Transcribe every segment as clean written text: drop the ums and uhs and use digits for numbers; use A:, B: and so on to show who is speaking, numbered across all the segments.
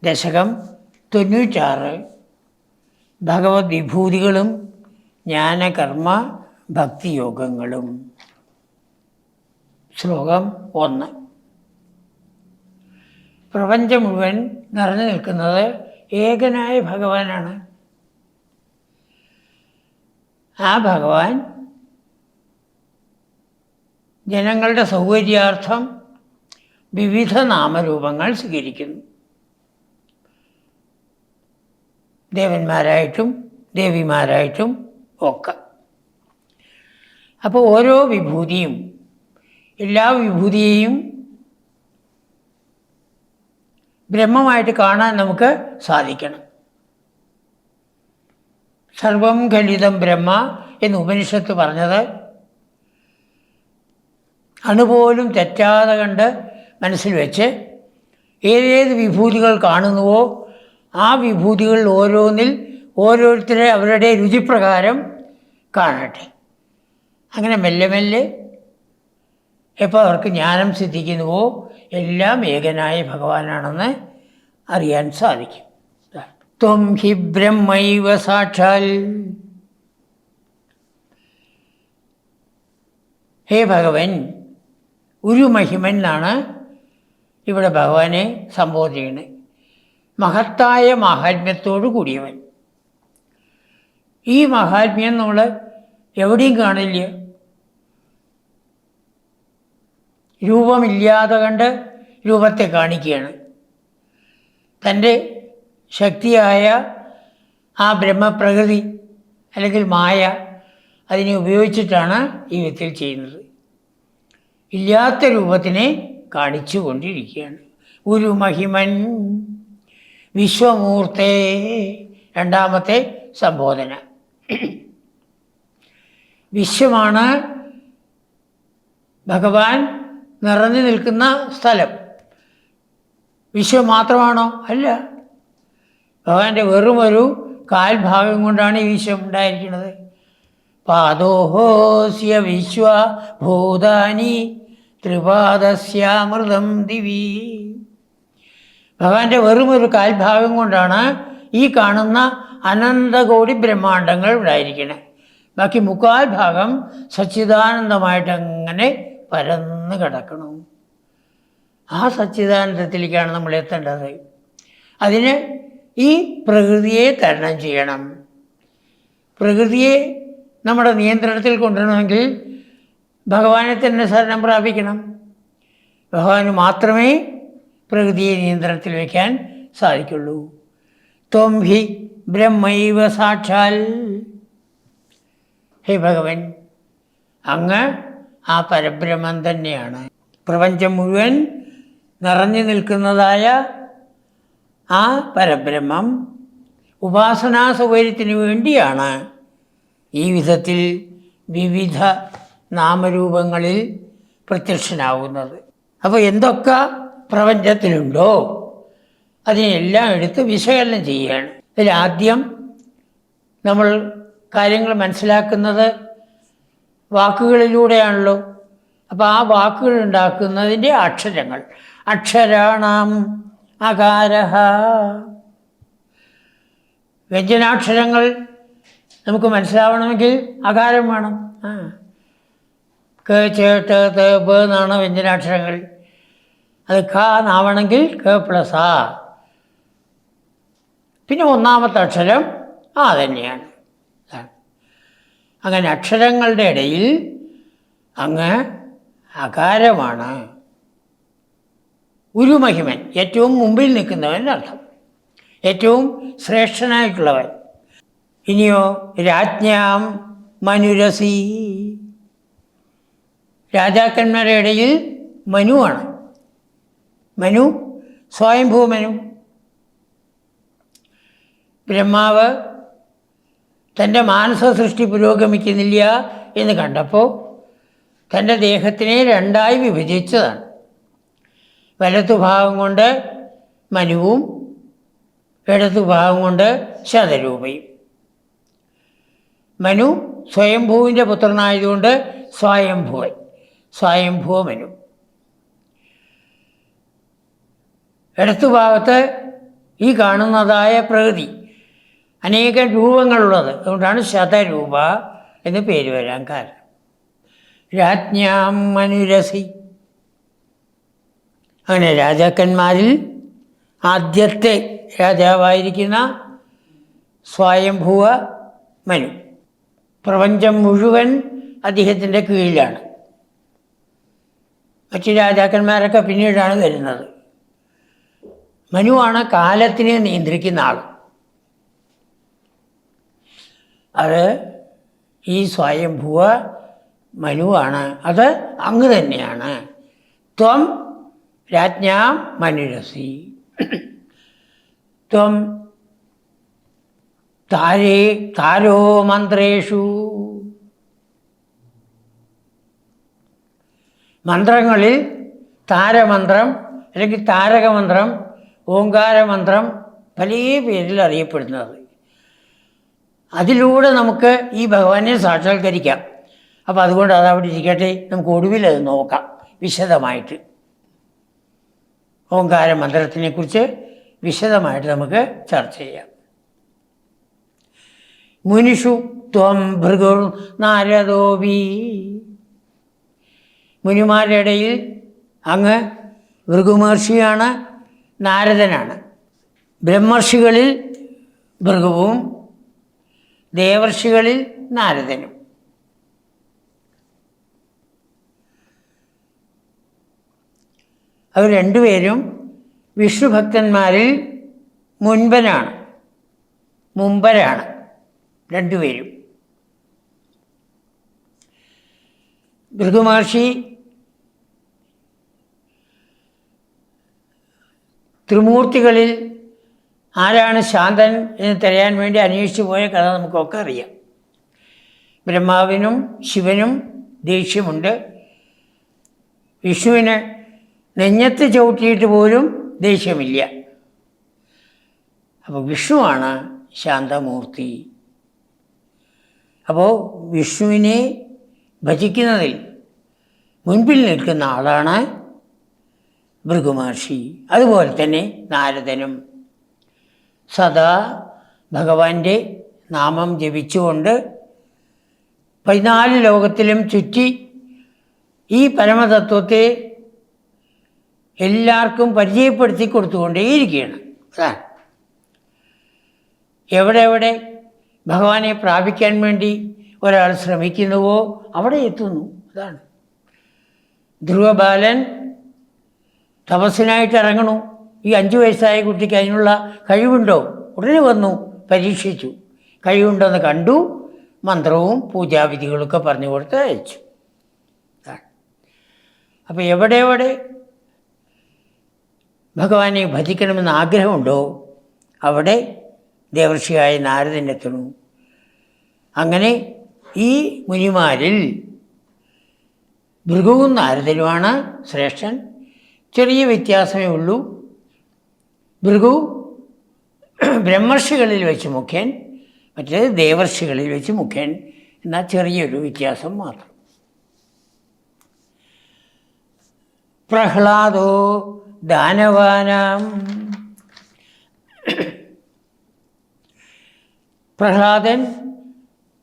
A: ദശകം 96 ഭഗവത് വിഭൂതികളും ജ്ഞാനകർമ്മ ഭക്തിയോഗങ്ങളും. ശ്ലോകം 1. പ്രപഞ്ചം മുഴുവൻ നിറഞ്ഞു നിൽക്കുന്നത് ഏകനായ ഭഗവാനാണ്. ആ ഭഗവാൻ ജനങ്ങളുടെ സൗകര്യാർത്ഥം വിവിധ നാമരൂപങ്ങൾ സ്വീകരിക്കുന്നു. ദേവന്മാരായിട്ടും ദേവിമാരായിട്ടും ഒക്കെ. അപ്പോൾ ഓരോ വിഭൂതിയും എല്ലാ വിഭൂതിയെയും ബ്രഹ്മമായിട്ട് കാണാൻ നമുക്ക് സാധിക്കണം. സർവം ഖലിതം ബ്രഹ്മ എന്ന് ഉപനിഷത്ത് പറഞ്ഞത് അണുപോലും തെറ്റാതെ കണ്ട് മനസ്സിൽ വെച്ച് ഏതേത് വിഭൂതികൾ കാണുന്നുവോ ആ വിഭൂതികൾ ഓരോന്നിൽ ഓരോരുത്തരെ അവരുടെ രുചിപ്രകാരം കാണട്ടെ. അങ്ങനെ മെല്ലെ മെല്ലെ എപ്പോൾ അവർക്ക് ജ്ഞാനം സിദ്ധിക്കുന്നുവോ എല്ലാം ഏകനായ ഭഗവാനാണെന്ന് അറിയാൻ സാധിക്കും. ത്വം ഹി ബ്രഹ്മൈവ സാക്ഷാൽ. ഹേ ഭഗവൻ, ഒരു മഹിമൻ എന്നാണ് ഇവിടെ ഭഗവാനെ സംബോധന ചെയ്യുന്നത്. മഹത്തായ മാഹാത്മ്യത്തോടു കൂടിയവൻ. ഈ മഹാത്മ്യം നമ്മൾ എവിടെയും കാണില്ല. രൂപമില്ലാതെ കണ്ട് രൂപത്തെ കാണിക്കുകയാണ്. തൻ്റെ ശക്തിയായ ആ ബ്രഹ്മപ്രകൃതി അല്ലെങ്കിൽ മായ അതിനെ ഉപയോഗിച്ചിട്ടാണ് ഈ വിധത്തിൽ ചെയ്യുന്നത്. ഇല്ലാത്ത രൂപത്തിനെ കാണിച്ചു കൊണ്ടിരിക്കുകയാണ്. ഒരു മഹിമൻ വിശ്വമൂർത്തേ. രണ്ടാമത്തെ സംബോധന. വിശ്വമാണ് ഭഗവാൻ നിറഞ്ഞു നിൽക്കുന്ന സ്ഥലം. വിശ്വം മാത്രമാണോ? അല്ല. ഭഗവാന്റെ വെറുമൊരു കാൽഭാഗം കൊണ്ടാണ് ഈ വിശ്വം ഉണ്ടായിരിക്കുന്നത്. പാദോഹോസ്യ വിശ്വഭൂതാനി ത്രിപാദസ്യാമൃതം ദിവി. ഭഗവാന്റെ വെറുമൊരു കാൽഭാഗം കൊണ്ടാണ് ഈ കാണുന്ന അനന്തകോടി ബ്രഹ്മാണ്ടങ്ങൾ ഉണ്ടായിരിക്കുന്നത്. ബാക്കി മുക്കാൽ ഭാഗം സച്ചിദാനന്ദമായിട്ട് അങ്ങനെ പരന്ന് കിടക്കണം. ആ സച്ചിദാനന്ദത്തിലേക്കാണ് നമ്മൾ എത്തേണ്ടത്. അതിന് ഈ പ്രകൃതിയെ തരണം ചെയ്യണം. പ്രകൃതിയെ നമ്മുടെ നിയന്ത്രണത്തിൽ കൊണ്ടുവരണമെങ്കിൽ ഭഗവാനെ തന്നെ ശരണം പ്രാപിക്കണം. ഭഗവാന് മാത്രമേ പ്രകൃതിയെ നിയന്ത്രണത്തിൽ വയ്ക്കാൻ സാധിക്കുള്ളൂ. ത്വം ഹി ബ്രഹ്മൈവ സാക്ഷാൽ. ഹേ ഭഗവൻ, അങ്ങ് ആ പരബ്രഹ്മം തന്നെയാണ്. പ്രപഞ്ചം മുഴുവൻ നിറഞ്ഞു നിൽക്കുന്നതായ ആ പരബ്രഹ്മം ഉപാസനാ സൗകര്യത്തിന് വേണ്ടിയാണ് ഈ വിധത്തിൽ വിവിധ നാമരൂപങ്ങളിൽ പ്രത്യക്ഷനാവുന്നത്. അപ്പോൾ എന്തൊക്കെ പ്രപഞ്ചത്തിലുണ്ടോ അതിനെല്ലാം എടുത്ത് വിശകലനം ചെയ്യുകയാണ്. ഇതിലാദ്യം നമ്മൾ കാര്യങ്ങൾ മനസ്സിലാക്കുന്നത് വാക്കുകളിലൂടെയാണല്ലോ. അപ്പോൾ ആ വാക്കുകൾ ഉണ്ടാക്കുന്നതിൻ്റെ അക്ഷരങ്ങൾ. അക്ഷരാണാം അകാരഃ. വ്യഞ്ജനാക്ഷരങ്ങൾ നമുക്ക് മനസ്സിലാവണമെങ്കിൽ അകാരം വേണം. ക ച ട ത ബ എന്നാണ് വ്യഞ്ജനാക്ഷരങ്ങൾ. അത് ഖ എന്നാവണമെങ്കിൽ ക പ്ലസ് ആ. പിന്നെ ഒന്നാമത്തെ അക്ഷരം ആ തന്നെയാണ്. അങ്ങനെ അക്ഷരങ്ങളുടെ ഇടയിൽ അങ്ങ് അകാരമാണ്. ഒരു മഹിമൻ, ഏറ്റവും മുമ്പിൽ നിൽക്കുന്നവൻ അർത്ഥം, ഏറ്റവും ശ്രേഷ്ഠനായിട്ടുള്ളവൻ. ഇനിയോ രാജ്ഞാം മനുരസി. രാജാക്കന്മാരുടെ ഇടയിൽ മനുവാണ്. മനു, സ്വയംഭൂ മനു. ബ്രഹ്മാവ് തൻ്റെ മാനസ സൃഷ്ടി പുരോഗമിക്കുന്നില്ല എന്ന് കണ്ടപ്പോൾ തൻ്റെ ദേഹത്തിനെ രണ്ടായി വിഭജിച്ചതാണ്. വലത്തുഭാഗം കൊണ്ട് മനുവും ഇടത്തുഭാഗം കൊണ്ട് ശതരൂപയും. മനു സ്വയംഭൂവിൻ്റെ പുത്രനായതുകൊണ്ട് സ്വയംഭുവൻ, സ്വയംഭുവ മനു. ഇടത്തുഭാഗത്ത് ഈ കാണുന്നതായ പ്രകൃതി അനേകം രൂപങ്ങളുള്ളത്. അതുകൊണ്ടാണ് ശതരൂപ എന്ന് പേര് വരാൻ കാരണം. രാജ്ഞാം മനുരസി, അങ്ങനെ രാജാക്കന്മാരിൽ ആദ്യത്തെ രാജാവായിരിക്കുന്ന സ്വയംഭുവ മനു. പ്രപഞ്ചം മുഴുവൻ അദ്ദേഹത്തിൻ്റെ കീഴിലാണ്. മറ്റ് രാജാക്കന്മാരൊക്കെ പിന്നീടാണ് വരുന്നത്. മനുവാണ് കാലത്തിനെ നിയന്ത്രിക്കുന്ന ആൾ. അത് ഈ സ്വയംഭുവ മനുവാണ്. അത് അങ്ങ് തന്നെയാണ്. ത്വം രാജ്ഞാം മനുരസി, ത്വം താരോ മന്ത്രേഷു, മന്ത്രങ്ങളിൽ താരമന്ത്രം അല്ലെങ്കിൽ താരകമന്ത്രം, ഓങ്കാരമന്ത്രം പല പേരിൽ അറിയപ്പെടുന്നത്. അതിലൂടെ നമുക്ക് ഈ ഭഗവാനെ സാക്ഷാത്കരിക്കാം. അപ്പോൾ അതുകൊണ്ട് അതവിടെ ഇരിക്കട്ടെ, നമുക്ക് ഒടുവിൽ അത് നോക്കാം വിശദമായിട്ട്. ഓങ്കാരമന്ത്രത്തിനെക്കുറിച്ച് വിശദമായിട്ട് നമുക്ക് ചർച്ച ചെയ്യാം. മുനിഷു ത്വം ഭൃഗുർ നാരദോപി, മുനിമാരുടെ ഇടയിൽ അങ്ങ് ഭൃഗുമഹർഷിയാണ്, നാരദനാണ്. ബ്രഹ്മർഷികളിൽ ഭൃഗുവും ദേവർഷികളിൽ നാരദനും. അവർ രണ്ടുപേരും വിഷ്ണുഭക്തന്മാരിൽ മുമ്പരാണ് രണ്ടുപേരും. ഭൃഗുമഹർഷി ത്രിമൂർത്തികളിൽ ആരാണ് ശാന്തൻ എന്ന് തിരയാൻ വേണ്ടി അന്വേഷിച്ചു പോയ കഥ നമുക്കൊക്കെ അറിയാം. ബ്രഹ്മാവിനും ശിവനും ദേഷ്യമുണ്ട്. വിഷ്ണുവിന് നെഞ്ഞത്ത് ചവിട്ടിയിട്ട് പോലും ദേഷ്യമില്ല. അപ്പോൾ വിഷ്ണുവാണ് ശാന്തമൂർത്തി. അപ്പോൾ വിഷ്ണുവിനെ ഭജിക്കുന്നതിൽ മുൻപിൽ നിൽക്കുന്ന ആളാണ് ഭൃഗുമഹർഷി. അതുപോലെ തന്നെ നാരദനും സദാ ഭഗവാന്റെ നാമം ജപിച്ചുകൊണ്ട് 14 ലോകത്തിലും ചുറ്റി ഈ പരമതത്വത്തെ എല്ലാവർക്കും പരിചയപ്പെടുത്തി കൊടുത്തുകൊണ്ടേയിരിക്കുകയാണ്. അതാണ് എവിടെ ഭഗവാനെ പ്രാപിക്കാൻ വേണ്ടി ഒരാൾ ശ്രമിക്കുന്നുവോ അവിടെ എത്തുന്നു. അതാണ് ധ്രുവബാലൻ തപസ്സിനായിട്ട് ഇറങ്ങണു. ഈ 5 വയസ്സായ കുട്ടിക്ക് അതിനുള്ള കഴിവുണ്ടോ? ഉടനെ വന്നു പരീക്ഷിച്ചു. കഴിവുണ്ടെന്ന് കണ്ടു, മന്ത്രവും പൂജാവിധികളൊക്കെ പറഞ്ഞു കൊടുത്ത് അയച്ചു. അപ്പോൾ എവിടെ ഭഗവാനെ ഭജിക്കണമെന്ന് ആഗ്രഹമുണ്ടോ അവിടെ ദേവർഷിയായ നാരദനെത്തുന്നു. അങ്ങനെ ഈ മുനിമാരിൽ ഭൃഗുവും നാരദനുമാണ് ശ്രേഷ്ഠൻ. ചെറിയ വ്യത്യാസമേ ഉള്ളൂ. ഭൃഗു ബ്രഹ്മർഷികളിൽ വെച്ച് മുഖ്യൻ, മറ്റേത് ദേവർഷികളിൽ വെച്ച് മുഖ്യൻ എന്ന ചെറിയൊരു വ്യത്യാസം മാത്രം. പ്രഹ്ലാദോ ദാനവാനാം, പ്രഹ്ലാദൻ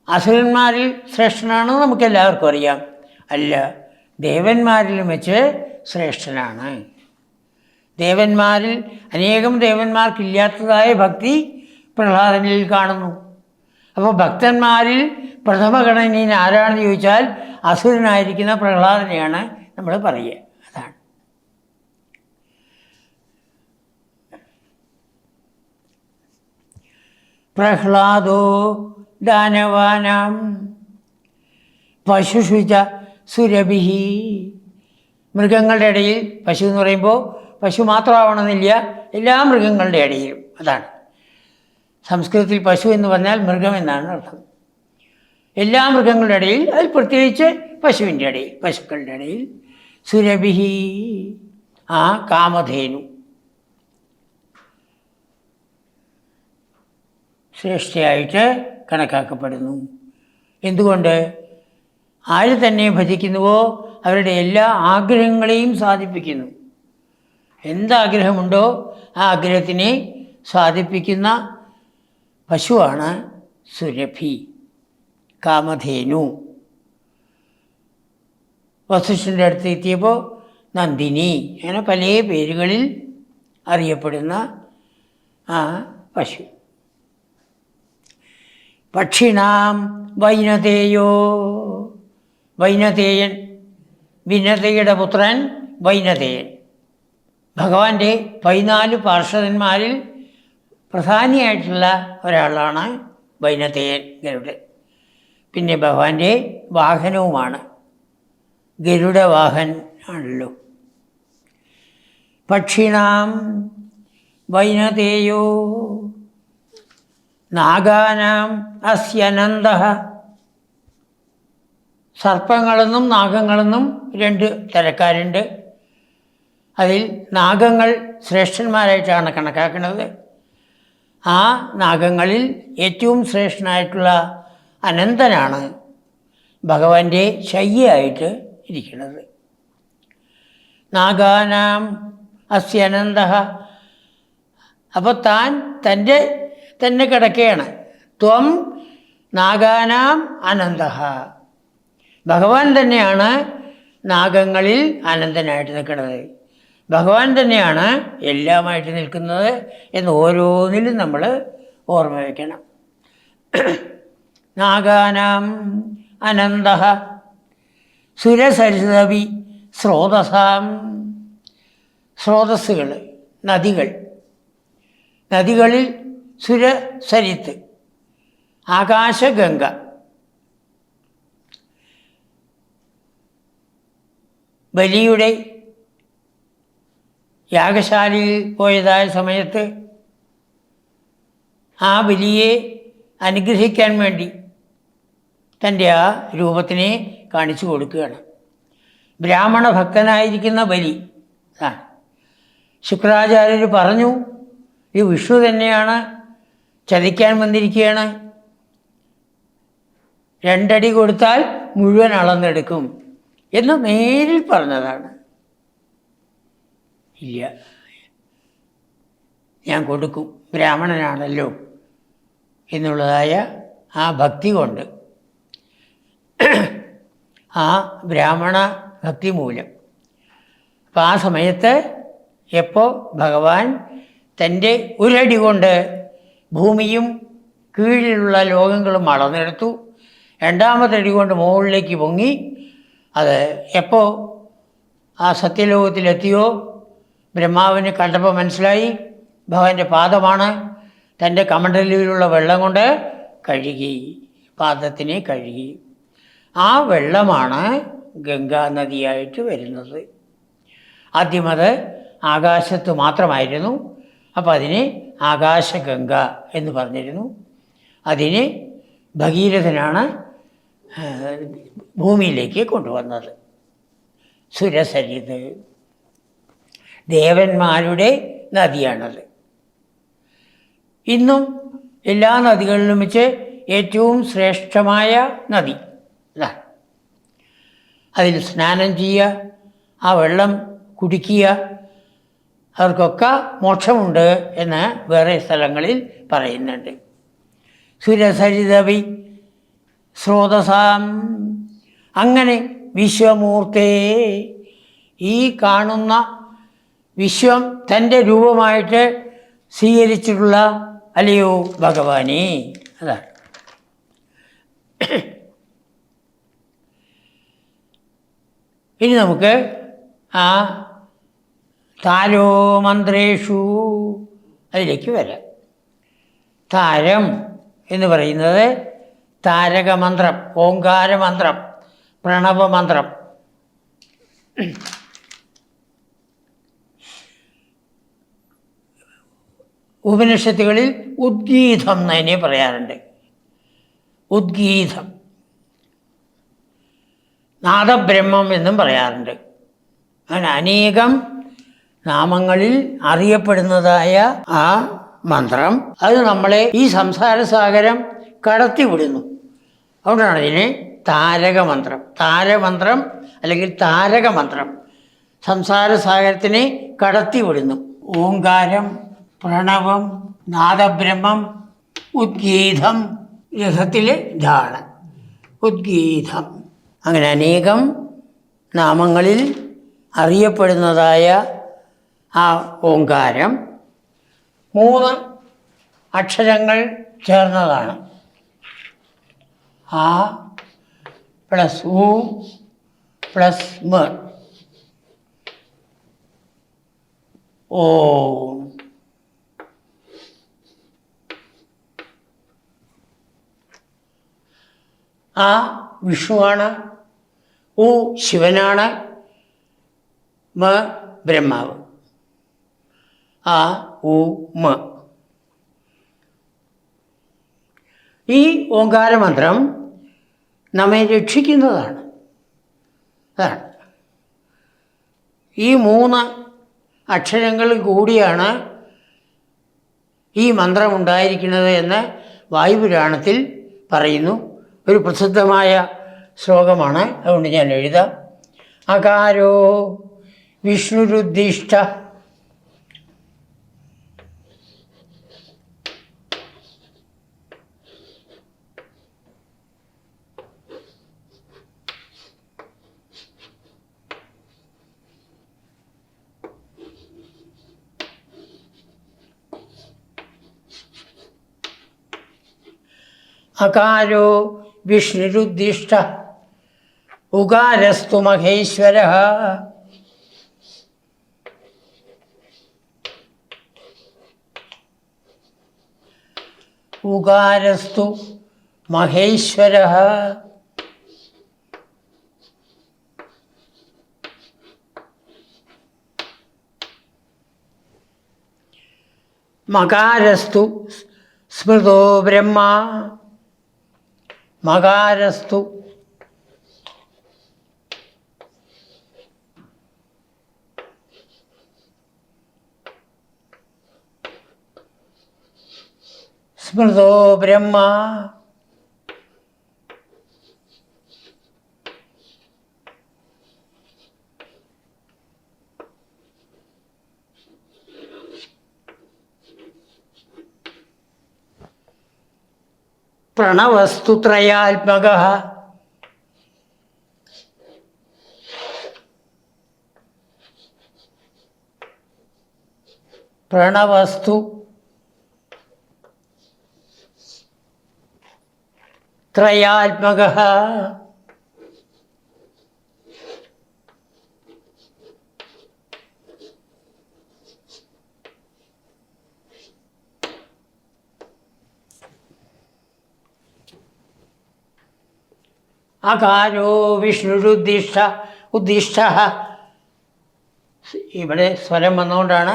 A: അസുരന്മാരിൽ ശ്രേഷ്ഠനാണെന്ന് നമുക്കെല്ലാവർക്കും അറിയാം. അല്ല, ദേവന്മാരിലും വെച്ച് ശ്രേഷ്ഠനാണ്. ദേവന്മാരിൽ അനേകം ദേവന്മാർക്കില്ലാത്തതായ ഭക്തി പ്രഹ്ലാദനിൽ കാണുന്നു. അപ്പോൾ ഭക്തന്മാരിൽ പ്രഥമഗണനീയൻ ആരാണെന്ന് ചോദിച്ചാൽ അസുരനായിരിക്കുന്ന പ്രഹ്ലാദനെയാണ് നമ്മൾ പറയുക. അതാണ് പ്രഹ്ലാദോ ദാനവാനാം പശുഷുച സുരഭിഹി. മൃഗങ്ങളുടെ ഇടയിൽ പശു എന്ന് പറയുമ്പോൾ പശു മാത്രമാവണമെന്നില്ല, എല്ലാ മൃഗങ്ങളുടെ ഇടയിലും. അതാണ് സംസ്കൃതത്തിൽ പശു എന്ന് പറഞ്ഞാൽ മൃഗം എന്നാണ് അർത്ഥം. എല്ലാ മൃഗങ്ങളുടെ ഇടയിൽ, അതിൽ പ്രത്യേകിച്ച് പശുവിൻ്റെ ഇടയിൽ, പശുക്കളുടെ ഇടയിൽ സുരഭിഹി, ആ കാമധേനു ശ്രേഷ്ഠയായിട്ട് കണക്കാക്കപ്പെടുന്നു. എന്തുകൊണ്ട്? ആര് തന്നെ ഭജിക്കുന്നുവോ അവരുടെ എല്ലാ ആഗ്രഹങ്ങളെയും സാധിപ്പിക്കുന്നു. എന്താഗ്രഹമുണ്ടോ ആ ആഗ്രഹത്തിനെ സാധിപ്പിക്കുന്ന പശുവാണ് സുരഭി, കാമധേനു. വസിഷ്ഠൻ്റെ അടുത്ത് എത്തിയപ്പോൾ നന്ദിനി, അങ്ങനെ പല പേരുകളിൽ അറിയപ്പെടുന്ന ആ പശു. പക്ഷിണാം വൈനതേയോ, വൈനതേയൻ, വിനതയുടെ പുത്രൻ വൈനതേയൻ. ഭഗവാന്റെ 14 പാർഷദന്മാരിൽ പ്രധാനിയായിട്ടുള്ള ഒരാളാണ് വൈനതേയൻ, ഗരുഡൻ. പിന്നെ ഭഗവാന്റെ വാഹനവുമാണ്, ഗരുഡവാഹൻ ആണല്ലോ. പക്ഷിണാം വൈനതേയോ നാഗാനാം അസ്യനന്ദഃ. സർപ്പങ്ങളെന്നും നാഗങ്ങളെന്നും 2 തരക്കാരുണ്ട്. അതിൽ നാഗങ്ങൾ ശ്രേഷ്ഠന്മാരായിട്ടാണ് കണക്കാക്കുന്നത്. ആ നാഗങ്ങളിൽ ഏറ്റവും ശ്രേഷ്ഠനായിട്ടുള്ള അനന്തനാണ് ഭഗവാന്റെ ശയ്യയായിട്ട് ഇരിക്കുന്നത്. നാഗാനാം അസ്യനന്ദഃ. അപ്പോൾ താൻ തന്നെ കിടക്കുകയാണ്. ത്വം നാഗാനാം അനന്തഃ. ഭഗവാൻ തന്നെയാണ് നാഗങ്ങളിൽ അനന്തനായിട്ട് നിൽക്കുന്നത്. ഭഗവാൻ തന്നെയാണ് എല്ലാമായിട്ട് നിൽക്കുന്നത് എന്ന് ഓരോന്നിലും നമ്മൾ ഓർമ്മ വയ്ക്കണം. നാഗാനാം അനന്തഃ സുരസരിതവി സ്രോതസാം. സ്രോതസ്സുകൾ, നദികളിൽ സുരസരിത്ത്, ആകാശഗംഗ. ബലിയുടെ യാഗശാലയിൽ പോയതായ സമയത്ത് ആ ബലിയെ അനുഗ്രഹിക്കാൻ വേണ്ടി തൻ്റെ ആ രൂപത്തിനെ കാണിച്ചു കൊടുക്കുകയാണ്. ബ്രാഹ്മണ ഭക്തനായിരിക്കുന്ന ബലി. ശുക്രാചാര്യർ പറഞ്ഞു, ഈ വിഷ്ണു തന്നെയാണ് ചതിക്കാൻ വന്നിരിക്കുകയാണ്, 2 അടി കൊടുത്താൽ മുഴുവൻ അളന്നെടുക്കും എന്ന് നേരിൽ പറഞ്ഞതാണ്. ഇല്ല, ഞാൻ കൊടുക്കും, ബ്രാഹ്മണനാണല്ലോ എന്നുള്ളതായ ആ ഭക്തി കൊണ്ട്, ആ ബ്രാഹ്മണ ഭക്തി മൂലം. അപ്പം ആ സമയത്ത് എപ്പോൾ ഭഗവാൻ തൻ്റെ 1 അടി കൊണ്ട് ഭൂമിയും കീഴിലുള്ള ലോകങ്ങളും അളന്നെടുത്തു, 2ാമത്തെ അടി കൊണ്ട് മുകളിലേക്ക് പൊങ്ങി. അത് എപ്പോൾ ആ സത്യലോകത്തിലെത്തിയോ ബ്രഹ്മാവിന് കണ്ടപ്പോൾ മനസ്സിലായി ഭഗവാന്റെ പാദമാണ്. തൻ്റെ കമണ്ഡലിലുള്ള വെള്ളം കൊണ്ട് കഴുകി, പാദത്തിനെ കഴുകി. ആ വെള്ളമാണ് ഗംഗാ നദിയായിട്ട് വരുന്നത്. ആദ്യം അത് ആകാശത്ത് മാത്രമായിരുന്നു. അപ്പോൾ അതിനെ ആകാശഗംഗ എന്ന് പറഞ്ഞിരുന്നു. അതിനെ ഭഗീരഥനാണ് ഭൂമിയിലേക്ക് കൊണ്ടുവന്നത്. സുരസരിത്, ദേവന്മാരുടെ നദിയാണത്. ഇന്നും എല്ലാ നദികളിലും വെച്ച് ഏറ്റവും ശ്രേഷ്ഠമായ നദി ഇതാണ്. അതിൽ സ്നാനം ചെയ്യുക, ആ വെള്ളം കുടിക്കുക, അവർക്കൊക്കെ മോക്ഷമുണ്ട് എന്ന് വേറെ സ്ഥലങ്ങളിൽ പറയുന്നുണ്ട്. സുരസരിതവി സ്രോതസാം. അങ്ങനെ വിശ്വമൂർത്തേ, ഈ കാണുന്ന വിശ്വം തൻ്റെ രൂപമായിട്ട് സ്വീകരിച്ചിട്ടുള്ള അല്ലയോ ഭഗവാനേ, അതാണ്. ഇനി നമുക്ക് ആ താരോ മന്ത്രേഷു അതിലേക്ക് വരാം. താരം എന്ന് പറയുന്നത് താരകമന്ത്രം, ഓംകാരമന്ത്രം, പ്രണവമന്ത്രം. ഉപനിഷത്തുകളിൽ ഉദ്ഗീതം എന്നതിനെ പറയാറുണ്ട്. ഉദ്ഗീതം, നാദബ്രഹ്മം എന്നും പറയാറുണ്ട്. അങ്ങനെ അനേകം നാമങ്ങളിൽ അറിയപ്പെടുന്നതായ ആ മന്ത്രം, അത് നമ്മളെ ഈ സംസാരസാഗരം കടത്തിവിടുന്നു. അതുകൊണ്ടാണ് ഇതിനെ താരകമന്ത്രം, താരമന്ത്രം അല്ലെങ്കിൽ താരകമന്ത്രം. സംസാരസാഗരത്തിനെ കടത്തിവിടുന്നു. ഓംകാരം പ്രണവം, നാദബ്രഹ്മം, ഉദ്ഗീതം, രഥത്തിൽ ധാണ് ഉദ്ഗീതം. അങ്ങനെ അനേകം നാമങ്ങളിൽ അറിയപ്പെടുന്നതായ ആ ഓങ്കാരം 3 അക്ഷരങ്ങൾ ചേർന്നതാണ്. ആ പ്ലസ് ഉ പ്ലസ് മ. ഓം. ആ വിഷ്ണുവാണ്, ഉ ശിവനാണ്, മ ബ്രഹ്മാവ്. ആ ഉ മ. ഈ ഓങ്കാരമന്ത്രം നമ്മെ രക്ഷിക്കുന്നതാണ്. അതാണ് ഈ 3 അക്ഷരങ്ങൾ കൂടിയാണ് ഈ മന്ത്രമുണ്ടായിരിക്കുന്നത് എന്ന് വായുപുരാണത്തിൽ പറയുന്നു. ഒരു പ്രസിദ്ധമായ ശ്ലോകമാണ്, അതുകൊണ്ട് ഞാൻ എഴുതാം. അകാരോ വിഷ്ണുരുദ്ദിഷ്ട അകാരോ വിഷ്ണുരുദ്ദിഷ്ട ഉകാരസ്തു മഹേശ്വരഃ. ഉകാരസ്തു മഹേശ്വരഃ. മകാരസ്തു സ്മൃതോ ബ്രഹ്മ. മകാരസ്തു സ്മൃതോ ബ്രഹ്മ. പ്രണവസ്തു ത്രയാത്മകഃ. പ്രണവസ്തു ത്രയാത്മകഃ. അകാരോ വിഷ്ണുരുദ്ദിഷ്ട. ഉദ്ദിഷ്ട, ഇവിടെ സ്വരം വന്നുകൊണ്ടാണ്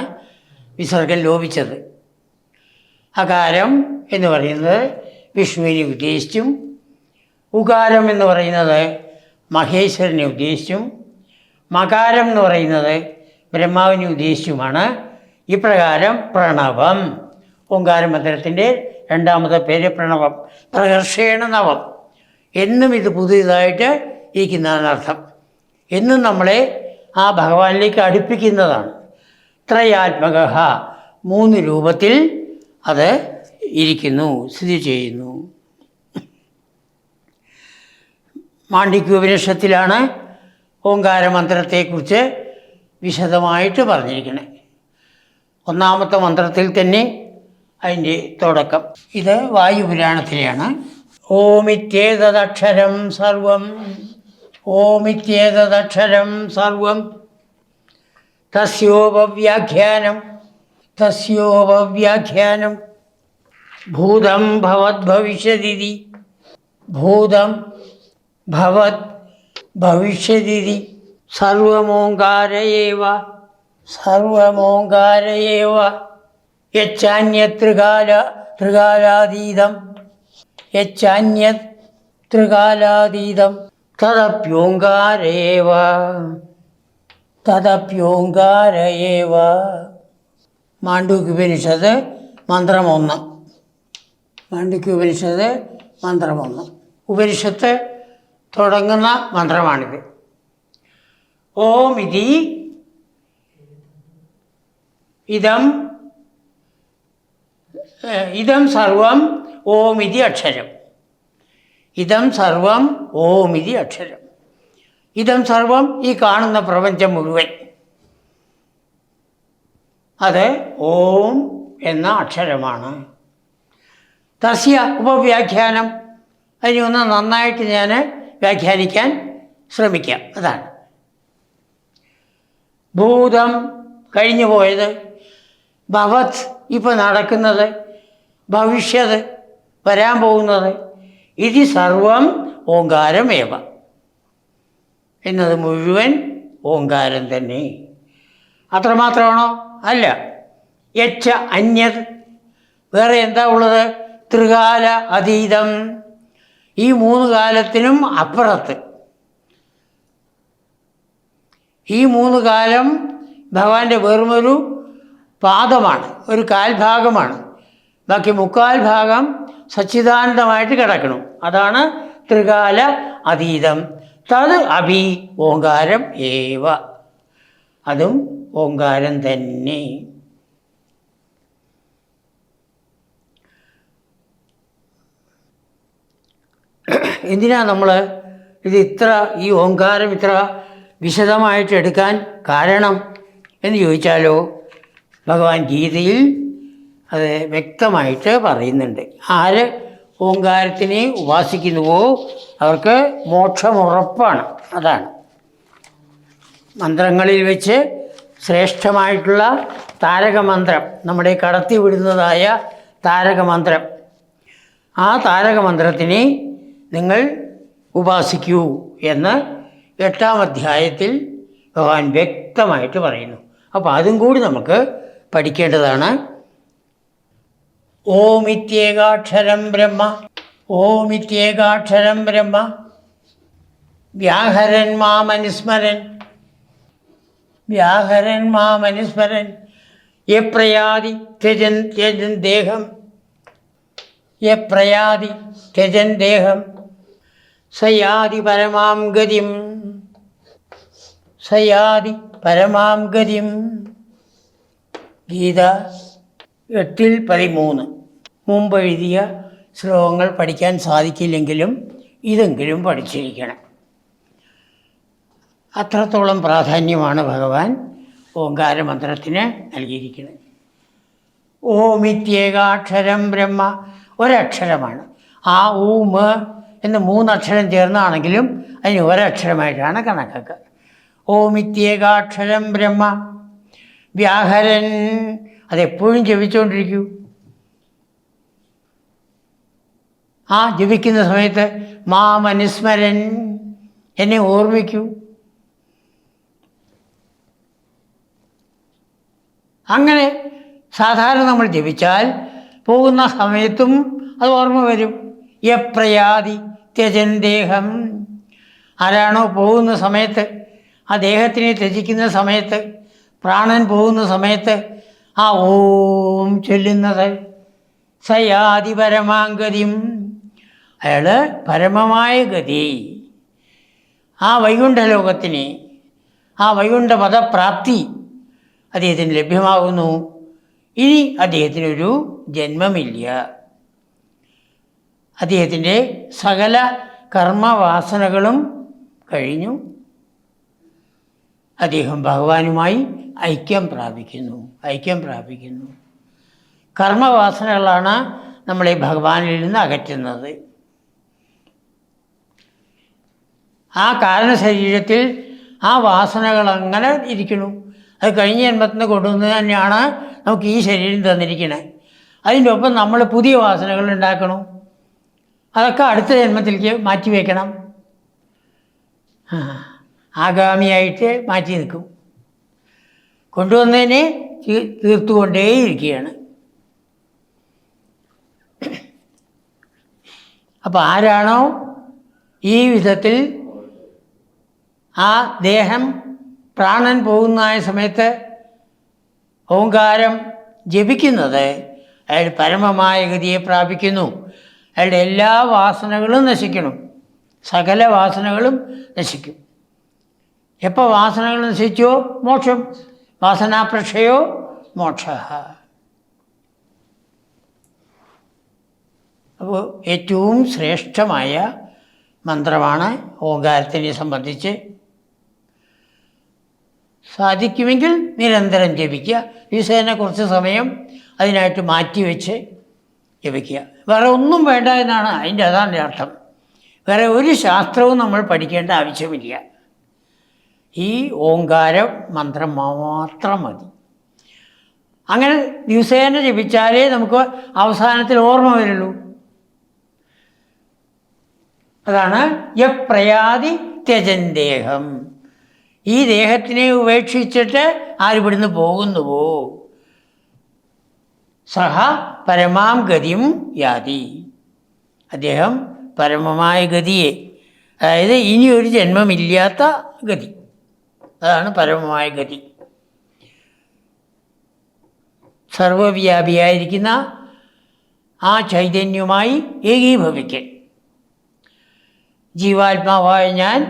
A: വിസർഗം ലോപിച്ചത്. അകാരം എന്ന് പറയുന്നത് വിഷ്ണുവിനെ ഉദ്ദേശിച്ചും ഉകാരം എന്ന് പറയുന്നത് മഹേശ്വരനെ ഉദ്ദേശിച്ചും മകാരം എന്ന് പറയുന്നത് ബ്രഹ്മാവിനെ ഉദ്ദേശിച്ചുമാണ്. ഇപ്രകാരം പ്രണവം, ഓങ്കാരമന്ത്രത്തിൻ്റെ 2ാമത്തെ പേര് പ്രണവം. പ്രകർഷേണ നവം, എന്നും ഇത് പുതിയതായിട്ട് ഇരിക്കുന്നതിനർത്ഥം. എന്നും നമ്മളെ ആ ഭഗവാനിലേക്ക് അടുപ്പിക്കുന്നതാണ്. ത്രയാത്മക, 3 രൂപത്തിൽ അത് ഇരിക്കുന്നു, സ്ഥിതി ചെയ്യുന്നു. മാണ്ഡ്യൂക്യോപനിഷത്തിലാണ് ഓങ്കാരമന്ത്രത്തെക്കുറിച്ച് വിശദമായിട്ട് പറഞ്ഞിരിക്കുന്നത്. 1ാമത്തെ മന്ത്രത്തിൽ തന്നെ അതിൻ്റെ തുടക്കം. ഇത് വായുപുരാണത്തിലെയാണ്. ഓമിത്യേതദക്ഷരം സർവം. ഓമിത്യേതദക്ഷരം സർവം തസ്യോപവ്യാഖ്യാനം. തസ്യോപവ്യാഖ്യാനം ഭൂതം ഭവദ്ഭവിഷ്യതി. ഭൂതം ഭവത് ഭവിഷ്യതി. സർവമോങ്കാര ഏവ. സർവമോങ്കാര ഏവ. യച്ചാന്യത്രികാലാതീതം. യച്ചാന്യത്രികാലാതീതം തദപ്യോങ്കാര ഏവ. തദപ്യോങ്കാര ഏവ. മാണ്ഡൂക്യോപനിഷത്ത് മന്ത്രം 1. മാണ്ഡൂക്യോപനിഷത്ത് മന്ത്രം 1. ഉപനിഷത്ത് തുടങ്ങുന്ന മന്ത്രമാണിത്. ഓം ഇതി ഇദം ഇതം സർവം ഓമിതി അക്ഷരം. ഇതം സർവം ഓമിതി അക്ഷരം. ഇതം സർവം ഈ കാണുന്ന പ്രപഞ്ചം മുഴുവൻ, അത് ഓം എന്ന അക്ഷരമാണ്. തസ്യ ഉപവ്യാഖ്യാനം, അതിനൊന്ന് നന്നായിട്ട് ഞാൻ വ്യാഖ്യാനിക്കാൻ ശ്രമിക്കാം. അതാണ് ഭൂതം കഴിഞ്ഞു പോയത്, ഭവത് ഇപ്പോൾ നടക്കുന്നത്, ഭവിഷ്യത് വരാൻ പോകുന്നത്, ഇത് സർവം ഓങ്കാരമേവ എന്നത് മുഴുവൻ ഓങ്കാരം തന്നെ. അത്രമാത്രമാണോ? അല്ല. യച്ച അന്യത്, വേറെ എന്താ ഉള്ളത്? ത്രികാല അതീതം, ഈ 3 കാലത്തിനും അപ്പുറത്ത്. ഈ 3 കാലം ഭഗവാന്റെ വെറുമൊരു പാദമാണ്, ഒരു കാൽഭാഗമാണ്. ബാക്കി 3/4 ഭാഗം സച്ചിദാനന്ദമായിട്ട് കിടക്കണം. അതാണ് ത്രികാല അതീതം. തത് അഭി ഓങ്കാരം ഏവ, അതും ഓങ്കാരം തന്നെ. എന്തിനാ നമ്മൾ ഈ ഓങ്കാരം ഇത്ര വിശദമായിട്ട് എടുക്കാൻ കാരണം എന്ന് ചോദിച്ചാലോ, ഭഗവാൻ ഗീതയിൽ അത് വ്യക്തമായിട്ട് പറയുന്നുണ്ട്. ആര് ഓങ്കാരത്തിനെ ഉപാസിക്കുന്നുവോ അവർക്ക് മോക്ഷമുറപ്പാണ്. അതാണ് മന്ത്രങ്ങളിൽ വെച്ച് ശ്രേഷ്ഠമായിട്ടുള്ള താരകമന്ത്രം, നമ്മുടെ കടത്തി വിടുന്നതായ താരകമന്ത്രം. ആ താരകമന്ത്രത്തിനെ നിങ്ങൾ ഉപാസിക്കൂ എന്ന് 8-ാം അധ്യായത്തിൽ ഭഗവാൻ വ്യക്തമായിട്ട് പറയുന്നു. അപ്പോൾ അതും കൂടി നമുക്ക് പഠിക്കേണ്ടതാണ്. ഓമിത്യേകാക്ഷരം ബ്രഹ്മ, ഓമിത്യേകാക്ഷരം ബ്രഹ്മ വ്യാഹരൻ മാമനുസ്മരൻ, വ്യാഹരൻ മാമനുസ്മരൻ യപ്രയാതി ത്യജൻ ത്യജൻ ദേഹം, യപ്രയാതി ത്യജൻ ദേഹം സയാതി പരമാം ഗതിം, സയാതി പരമാം ഗതിം. ഗീത 8:13. മുമ്പ് എഴുതിയ ശ്ലോകങ്ങൾ പഠിക്കാൻ സാധിക്കില്ലെങ്കിലും ഇതെങ്കിലും പഠിച്ചിരിക്കണം. അത്രത്തോളം പ്രാധാന്യമാണ് ഭഗവാൻ ഓങ്കാരമന്ത്രത്തിന് നൽകിയിരിക്കുന്നത്. ഓമിത്യേകാക്ഷരം ബ്രഹ്മ ഒരക്ഷരമാണ്. ആ ഊമ എന്ന് 3 അക്ഷരം ചേർന്നാണെങ്കിലും അതിന് ഒരക്ഷരമായിട്ടാണ് കണക്കാക്കുക. ഓമിത്യേകാക്ഷരം ബ്രഹ്മ വ്യാഹരൻ, അതെപ്പോഴും ജപിച്ചുകൊണ്ടിരിക്കൂ. ആ ജപിക്കുന്ന സമയത്ത് മാമനുസ്മരൻ, എന്നെ ഓർമ്മിക്കൂ. അങ്ങനെ സാധാരണ നമ്മൾ ജപിച്ചാൽ പോകുന്ന സമയത്തും അത് ഓർമ്മ വരും. യപ്രയാതി ത്യജൻ ദേഹം, ആരാണോ പോകുന്ന സമയത്ത്, ആ ദേഹത്തിനെ ത്യജിക്കുന്ന സമയത്ത്, പ്രാണൻ പോകുന്ന സമയത്ത് ആ ഓം ചൊല്ലുന്നത്, സയാതി പരമാഗതിം, അയാൾ പരമമായ ഗതി, ആ വൈകുണ്ഠലോകത്തിന്, ആ വൈകുണ്ഠ പദപ്രാപ്തി അദ്ദേഹത്തിന് ലഭ്യമാകുന്നു. ഇനി അദ്ദേഹത്തിനൊരു ജന്മമില്ല. അദ്ദേഹത്തിൻ്റെ സകല കർമ്മവാസനകളും കഴിഞ്ഞു. അദ്ദേഹം ഭഗവാനുമായി ഐക്യം പ്രാപിക്കുന്നു. കർമ്മവാസനകളാണ് നമ്മളെ ഭഗവാനിൽ നിന്ന് അകറ്റുന്നത്. ആ കാരണശരീരത്തിൽ ആ വാസനകൾ അങ്ങനെ ഇരിക്കുന്നു. അത് കഴിഞ്ഞ ജന്മത്തിന് കൊണ്ടുവന്ന് തന്നെയാണ് നമുക്ക് ഈ ശരീരം തന്നിരിക്കുന്നത്. അതിൻ്റെ ഒപ്പം നമ്മൾ പുതിയ വാസനകൾ ഉണ്ടാക്കണം. അതൊക്കെ അടുത്ത ജന്മത്തിലേക്ക് മാറ്റി വയ്ക്കണം. ആഗാമിയായിട്ട് മാറ്റി നിൽക്കും. കൊണ്ടുവന്നതിനെ തീർത്തുകൊണ്ടേയിരിക്കുകയാണ്. അപ്പോൾ ആരാണോ ഈ വിധത്തിൽ ആ ദേഹം പ്രാണൻ പോകുന്നതായ സമയത്ത് ഓങ്കാരം ജപിക്കുന്നത്, അയാൾ പരമമായ ഗതിയെ പ്രാപിക്കുന്നു. അയാളുടെ എല്ലാ വാസനകളും നശിക്കണം. സകല വാസനകളും നശിക്കും. എപ്പോൾ വാസനകൾ നശിച്ചോ മോക്ഷം, വാസനാപ്രക്ഷയോ മോക്ഷ. അപ്പോൾ ഏറ്റവും ശ്രേഷ്ഠമായ മന്ത്രമാണ് ഓങ്കാരത്തിനെ സംബന്ധിച്ച്. സാധിക്കുമെങ്കിൽ നിരന്തരം ജപിക്കുക. ദിവസേന കുറച്ച് സമയം അതിനായിട്ട് മാറ്റിവെച്ച് ജപിക്കുക. വേറെ ഒന്നും വേണ്ട എന്നാണ് അതാണ് അർത്ഥം. വേറെ ഒരു ശാസ്ത്രവും നമ്മൾ പഠിക്കേണ്ട ആവശ്യമില്ല. ഈ ഓങ്കാര മന്ത്രം മാത്രം മതി. അങ്ങനെ ദിവസേന ജപിച്ചാലേ നമുക്ക് അവസാനത്തിൽ ഓർമ്മ വരുള്ളൂ. അതാണ് യപ്രയാതി ത്യജന്തേഹം. ഈ ദേഹത്തിനെ ഉപേക്ഷിച്ചിട്ട് ആരിവിടുന്ന് പോകുന്നുവോ സഹ പരമാം ഗതിയും യാതി. അദ്ദേഹം പരമമായ ഗതിയെ, അതായത് ഇനിയൊരു ജന്മമില്ലാത്ത ഗതി, അതാണ് പരമമായ ഗതി. സർവവ്യാപിയായിരിക്കുന്ന ആ ചൈതന്യവുമായി ഏകീഭവിക്കൽ. ജീവാത്മാവായ ഞാൻ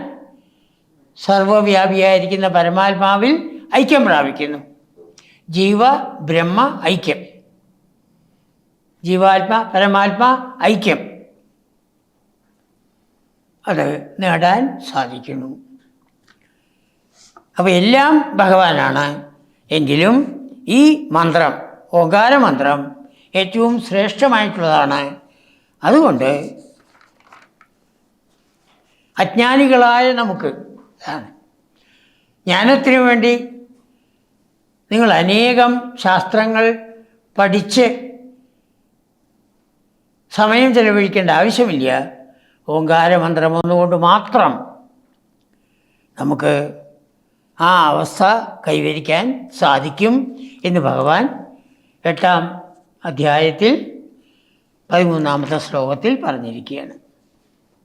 A: സർവവ്യാപിയായിരിക്കുന്ന പരമാത്മാവിൽ ഐക്യം പ്രാപിക്കുന്നു. ജീവ ബ്രഹ്മ ഐക്യം, ജീവാത്മാ പരമാത്മാ ഐക്യം, അത് നേടാൻ സാധിക്കുന്നു. അപ്പോൾ എല്ലാം ഭഗവാനാണ്. എങ്കിലും ഈ മന്ത്രം, ഓങ്കാരമന്ത്രം ഏറ്റവും ശ്രേഷ്ഠമായിട്ടുള്ളതാണ്. അതുകൊണ്ട് അജ്ഞാനികളായ നമുക്ക് ജ്ഞാനത്തിനു വേണ്ടി നിങ്ങൾ അനേകം ശാസ്ത്രങ്ങൾ പഠിച്ച് സമയം ചെലവഴിക്കേണ്ട ആവശ്യമില്ല. ഓങ്കാരമന്ത്രം ഒന്നുകൊണ്ട് മാത്രം നമുക്ക് ആ അവസ്ഥ കൈവരിക്കാൻ സാധിക്കും എന്ന് ഭഗവാൻ 8-ാം അധ്യായത്തിൽ 13-ാമത്തെ ശ്ലോകത്തിൽ പറഞ്ഞിരിക്കുകയാണ്.